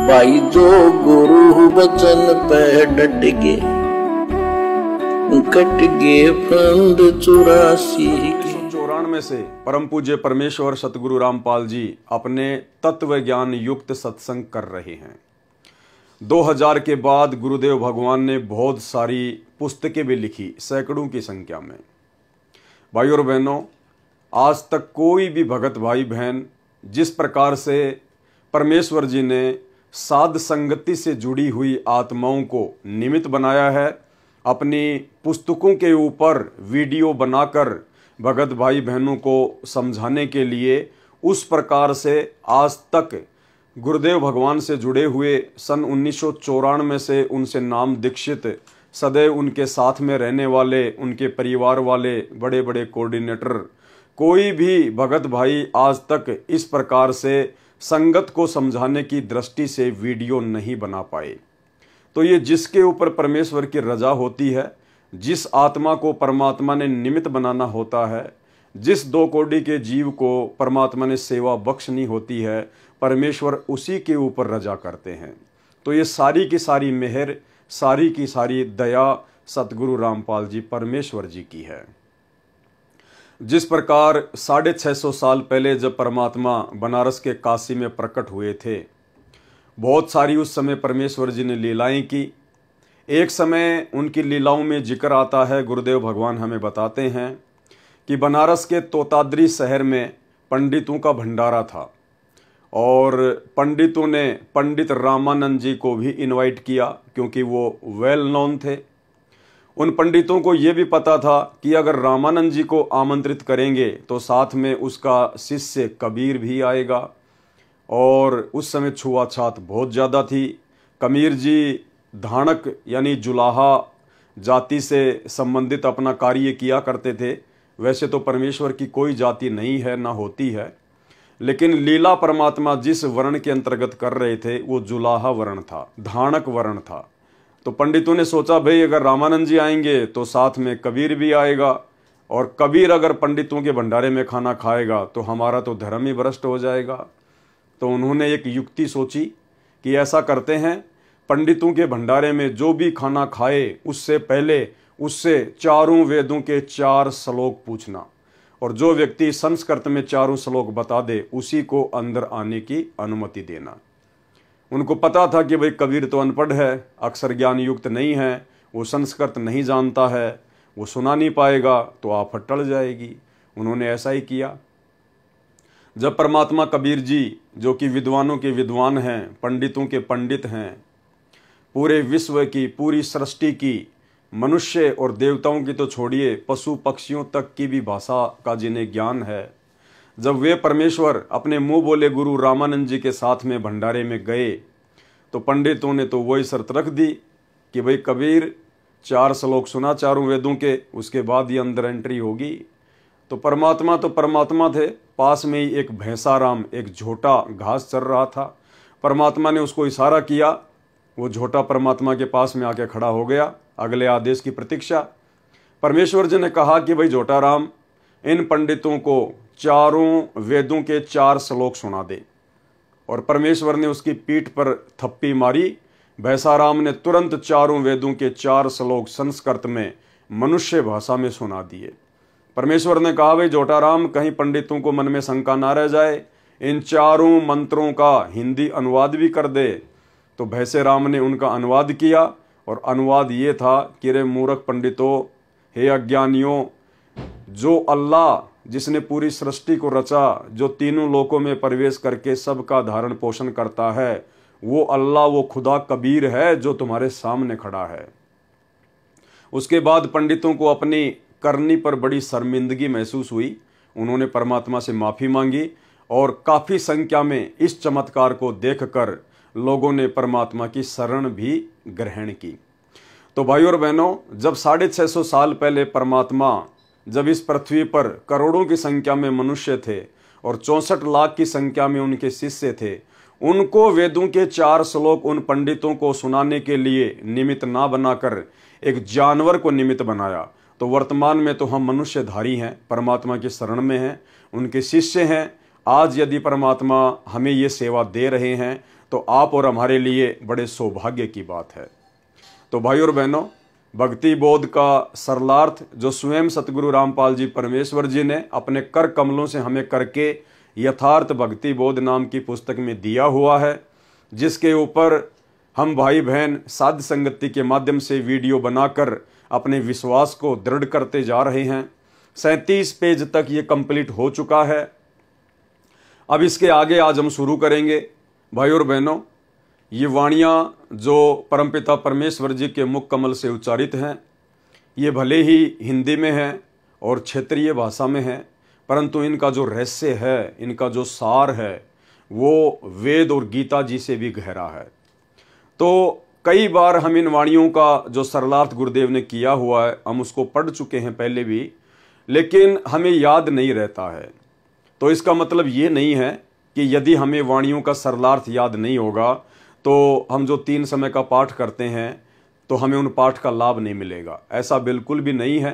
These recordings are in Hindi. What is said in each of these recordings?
भाई जो गुरु वचन पे डट गए, कट गए फंद 84 के। 1994 से परम पूज्य परमेश्वर सतगुरु रामपाल जी अपने तत्व ज्ञान युक्त सत्संग कर रहे हैं। 2000 के बाद गुरुदेव भगवान ने बहुत सारी पुस्तकें भी लिखी, सैकड़ों की संख्या में। भाई और बहनों, आज तक कोई भी भगत भाई बहन जिस प्रकार से परमेश्वर जी ने साध संगति से जुड़ी हुई आत्माओं को निमित्त बनाया है, अपनी पुस्तकों के ऊपर वीडियो बनाकर भगत भाई बहनों को समझाने के लिए, उस प्रकार से आज तक गुरुदेव भगवान से जुड़े हुए सन 1994 से उनसे नाम दीक्षित, सदैव उनके साथ में रहने वाले, उनके परिवार वाले बड़े बड़े कोऑर्डिनेटर, कोई भी भगत भाई आज तक इस प्रकार से संगत को समझाने की दृष्टि से वीडियो नहीं बना पाए। तो ये जिसके ऊपर परमेश्वर की रजा होती है, जिस आत्मा को परमात्मा ने निमित्त बनाना होता है, जिस 2 कोटि के जीव को परमात्मा ने सेवा बख्शनी होती है, परमेश्वर उसी के ऊपर रजा करते हैं। तो ये सारी की सारी मेहर, सारी की सारी दया सतगुरु रामपाल जी परमेश्वर जी की है। जिस प्रकार 650 साल पहले जब परमात्मा बनारस के काशी में प्रकट हुए थे, बहुत सारी उस समय परमेश्वर जी ने लीलाएं की। एक समय उनकी लीलाओं में जिक्र आता है, गुरुदेव भगवान हमें बताते हैं कि बनारस के तोताद्री शहर में पंडितों का भंडारा था और पंडितों ने पंडित रामानंद जी को भी इनवाइट किया, क्योंकि वो वेल नोन थे। उन पंडितों को ये भी पता था कि अगर रामानंद जी को आमंत्रित करेंगे तो साथ में उसका शिष्य कबीर भी आएगा, और उस समय छुआछात बहुत ज़्यादा थी। कबीर जी धाणक यानी जुलाहा जाति से संबंधित अपना कार्य किया करते थे। वैसे तो परमेश्वर की कोई जाति नहीं है, ना होती है, लेकिन लीला परमात्मा जिस वर्ण के अंतर्गत कर रहे थे वो जुलाहा वर्ण था, धाणक वर्ण था। तो पंडितों ने सोचा, भाई अगर रामानंद जी आएंगे तो साथ में कबीर भी आएगा, और कबीर अगर पंडितों के भंडारे में खाना खाएगा तो हमारा तो धर्म ही भ्रष्ट हो जाएगा। तो उन्होंने एक युक्ति सोची कि ऐसा करते हैं, पंडितों के भंडारे में जो भी खाना खाए उससे पहले उससे चारों वेदों के 4 श्लोक पूछना, और जो व्यक्ति संस्कृत में चारों श्लोक बता दे उसी को अंदर आने की अनुमति देना। उनको पता था कि भाई कबीर तो अनपढ़ है, अक्षर ज्ञान युक्त नहीं है, वो संस्कृत नहीं जानता है, वो सुना नहीं पाएगा, तो आफत टल जाएगी। उन्होंने ऐसा ही किया। जब परमात्मा कबीर जी, जो कि विद्वानों के विद्वान हैं, पंडितों के पंडित हैं, पूरे विश्व की, पूरी सृष्टि की, मनुष्य और देवताओं की तो छोड़िए, पशु पक्षियों तक की भी भाषा का जिन्हें ज्ञान है, जब वे परमेश्वर अपने मुंह बोले गुरु रामानंद जी के साथ में भंडारे में गए, तो पंडितों ने तो वही शर्त रख दी कि भाई कबीर 4 श्लोक सुना चारों वेदों के, उसके बाद ही अंदर एंट्री होगी। तो परमात्मा थे, पास में ही एक भैंसाराम, एक झोटा घास चर रहा था। परमात्मा ने उसको इशारा किया, वो झोटा परमात्मा के पास में आके खड़ा हो गया, अगले आदेश की प्रतीक्षा। परमेश्वर जी ने कहा कि भाई झोटा राम, इन पंडितों को चारों वेदों के 4 श्लोक सुना दे। और परमेश्वर ने उसकी पीठ पर थप्पी मारी। भैंसाराम ने तुरंत चारों वेदों के 4 श्लोक संस्कृत में मनुष्य भाषा में सुना दिए। परमेश्वर ने कहा, भाई जोटाराम, कहीं पंडितों को मन में शंका ना रह जाए, इन चारों मंत्रों का हिंदी अनुवाद भी कर दे। तो भैंसे राम ने उनका अनुवाद किया, और अनुवाद ये था कि रे मूर्ख पंडितों, हे अज्ञानियों, जो अल्लाह जिसने पूरी सृष्टि को रचा, जो तीनों लोकों में प्रवेश करके सबका धारण पोषण करता है, वो अल्लाह, वो खुदा कबीर है जो तुम्हारे सामने खड़ा है। उसके बाद पंडितों को अपनी करनी पर बड़ी शर्मिंदगी महसूस हुई। उन्होंने परमात्मा से माफ़ी मांगी, और काफ़ी संख्या में इस चमत्कार को देखकर लोगों ने परमात्मा की शरण भी ग्रहण की। तो भाइयों और बहनों, जब 650 साल पहले परमात्मा, जब इस पृथ्वी पर करोड़ों की संख्या में मनुष्य थे और 64 लाख की संख्या में उनके शिष्य थे, उनको वेदों के 4 श्लोक उन पंडितों को सुनाने के लिए निमित्त ना बनाकर एक जानवर को निमित्त बनाया। तो वर्तमान में तो हम मनुष्यधारी हैं, परमात्मा की शरण में हैं, उनके शिष्य हैं। आज यदि परमात्मा हमें ये सेवा दे रहे हैं तो आप और हमारे लिए बड़े सौभाग्य की बात है। तो भाई और बहनों, भक्ति बोध का सरलार्थ जो स्वयं सतगुरु रामपाल जी परमेश्वर जी ने अपने कर कमलों से हमें करके यथार्थ भक्ति बोध नाम की पुस्तक में दिया हुआ है, जिसके ऊपर हम भाई बहन साध संगति के माध्यम से वीडियो बनाकर अपने विश्वास को दृढ़ करते जा रहे हैं। 37 पेज तक ये कंप्लीट हो चुका है। अब इसके आगे आज हम शुरू करेंगे। भाई और बहनों, ये वाणियाँ जो परमपिता परमेश्वर जी के मुख कमल से उच्चारित हैं, ये भले ही हिंदी में हैं और क्षेत्रीय भाषा में हैं, परंतु इनका जो रहस्य है, इनका जो सार है, वो वेद और गीता जी से भी गहरा है। तो कई बार हम इन वाणियों का जो सरलार्थ गुरुदेव ने किया हुआ है, हम उसको पढ़ चुके हैं पहले भी, लेकिन हमें याद नहीं रहता है। तो इसका मतलब ये नहीं है कि यदि हमें वाणियों का सरलार्थ याद नहीं होगा तो हम जो 3 समय का पाठ करते हैं तो हमें उन पाठ का लाभ नहीं मिलेगा। ऐसा बिल्कुल भी नहीं है।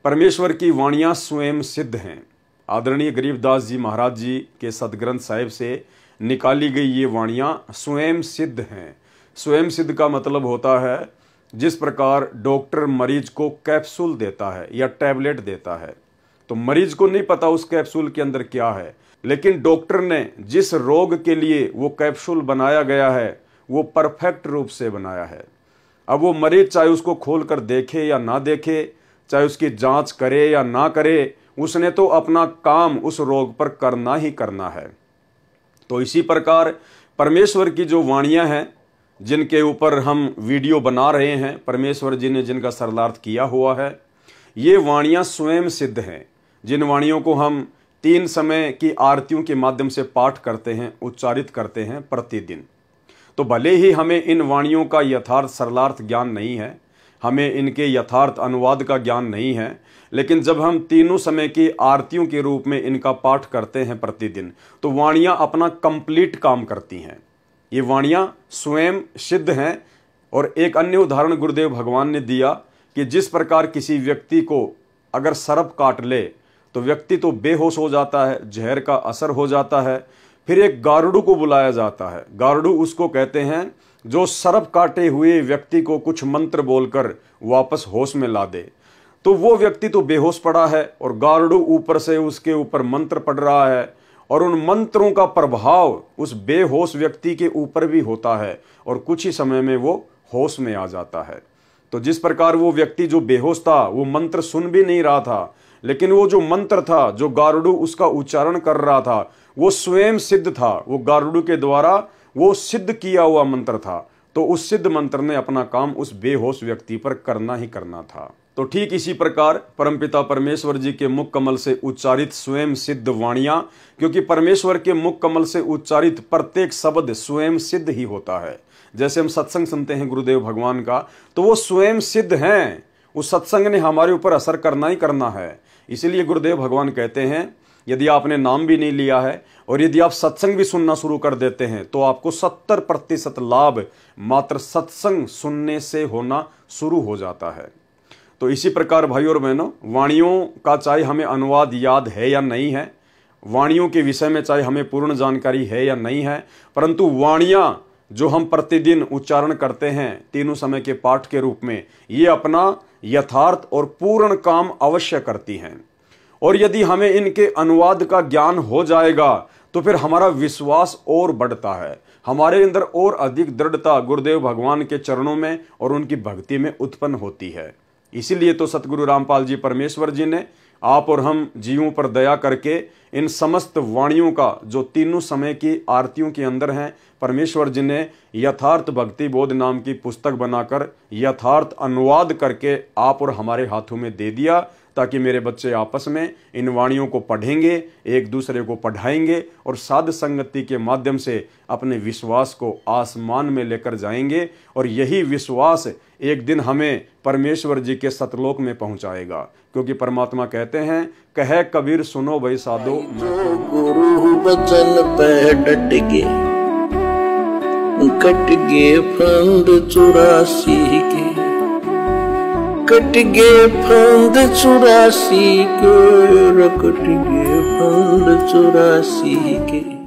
परमेश्वर की वाणियाँ स्वयं सिद्ध हैं। आदरणीय गरीबदास जी महाराज जी के सदग्रंथ साहिब से निकाली गई ये वाणियाँ स्वयं सिद्ध हैं। स्वयं सिद्ध का मतलब होता है जिस प्रकार डॉक्टर मरीज को कैप्सूल देता है या टैबलेट देता है, तो मरीज को नहीं पता उस कैप्सूल के अंदर क्या है, लेकिन डॉक्टर ने जिस रोग के लिए वो कैप्सूल बनाया गया है वो परफेक्ट रूप से बनाया है। अब वो मरीज चाहे उसको खोल कर देखे या ना देखे, चाहे उसकी जांच करे या ना करे, उसने तो अपना काम उस रोग पर करना ही करना है। तो इसी प्रकार परमेश्वर की जो वाणियाँ हैं जिनके ऊपर हम वीडियो बना रहे हैं, परमेश्वर जी ने जिनका सरलार्थ किया हुआ है, ये वाणियाँ स्वयं सिद्ध हैं। जिन वाणियों को हम 3 समय की आरतियों के माध्यम से पाठ करते हैं, उच्चारित करते हैं प्रतिदिन, तो भले ही हमें इन वाणियों का यथार्थ सरलार्थ ज्ञान नहीं है, हमें इनके यथार्थ अनुवाद का ज्ञान नहीं है, लेकिन जब हम 3 समय की आरतियों के रूप में इनका पाठ करते हैं प्रतिदिन, तो वाणियाँ अपना कंप्लीट काम करती हैं। ये वाणियाँ स्वयं सिद्ध हैं। और एक अन्य उदाहरण गुरुदेव भगवान ने दिया कि जिस प्रकार किसी व्यक्ति को अगर सर्प काट ले तो व्यक्ति तो बेहोश हो जाता है, जहर का असर हो जाता है, फिर एक गारुड़ को बुलाया जाता है। गारुड़ उसको कहते हैं जो सर्प काटे हुए व्यक्ति को कुछ मंत्र बोलकर वापस होश में ला दे। तो वो व्यक्ति तो बेहोश पड़ा है और गारुड़ ऊपर से उसके ऊपर मंत्र पढ़ रहा है, और उन मंत्रों का प्रभाव उस बेहोश व्यक्ति के ऊपर भी होता है और कुछ ही समय में वो होश में आ जाता है। तो जिस प्रकार वो व्यक्ति जो बेहोश था वो मंत्र सुन भी नहीं रहा था, लेकिन वो जो मंत्र था, जो गारुड़ उसका उच्चारण कर रहा था, वो स्वयं सिद्ध था। वो गारुड़ के द्वारा वो सिद्ध किया हुआ मंत्र था। तो उस सिद्ध मंत्र ने अपना काम उस बेहोश व्यक्ति पर करना ही करना था। तो ठीक इसी प्रकार परमपिता परमेश्वर जी के मुख कमल से उच्चारित स्वयं सिद्ध वाणियाँ, क्योंकि परमेश्वर के मुख कमल से उच्चारित प्रत्येक शब्द स्वयं सिद्ध ही होता है। जैसे हम सत्संग सुनते हैं गुरुदेव भगवान का, तो वो स्वयं सिद्ध हैं। उस सत्संग ने हमारे ऊपर असर करना ही करना है। इसीलिए गुरुदेव भगवान कहते हैं यदि आपने नाम भी नहीं लिया है और यदि आप सत्संग भी सुनना शुरू कर देते हैं तो आपको 70% लाभ मात्र सत्संग सुनने से होना शुरू हो जाता है। तो इसी प्रकार भाई और बहनों, वाणियों का चाहे हमें अनुवाद याद है या नहीं है, वाणियों के विषय में चाहे हमें पूर्ण जानकारी है या नहीं है, परंतु वाणियाँ जो हम प्रतिदिन उच्चारण करते हैं 3 समय के पाठ के रूप में, ये अपना यथार्थ और पूर्ण काम अवश्य करती हैं। और यदि हमें इनके अनुवाद का ज्ञान हो जाएगा तो फिर हमारा विश्वास और बढ़ता है, हमारे अंदर और अधिक दृढ़ता गुरुदेव भगवान के चरणों में और उनकी भक्ति में उत्पन्न होती है। इसीलिए तो सतगुरु रामपाल जी परमेश्वर जी ने आप और हम जीवों पर दया करके इन समस्त वाणियों का जो 3 समय की आरतियों के अंदर हैं, परमेश्वर जी ने यथार्थ भक्ति बोध नाम की पुस्तक बनाकर यथार्थ अनुवाद करके आप और हमारे हाथों में दे दिया, ताकि मेरे बच्चे आपस में इन वाणियों को पढ़ेंगे, एक दूसरे को पढ़ाएंगे और साध संगति के माध्यम से अपने विश्वास को आसमान में लेकर जाएंगे। और यही विश्वास एक दिन हमें परमेश्वर जी के सतलोक में पहुंचाएगा, क्योंकि परमात्मा कहते हैं, कहे कबीर सुनो भाई साधो, जो गुरु बचन पे डट के कट गए फंद 84 के, कट गए फंद 84 के, कट गए फंद 84 के।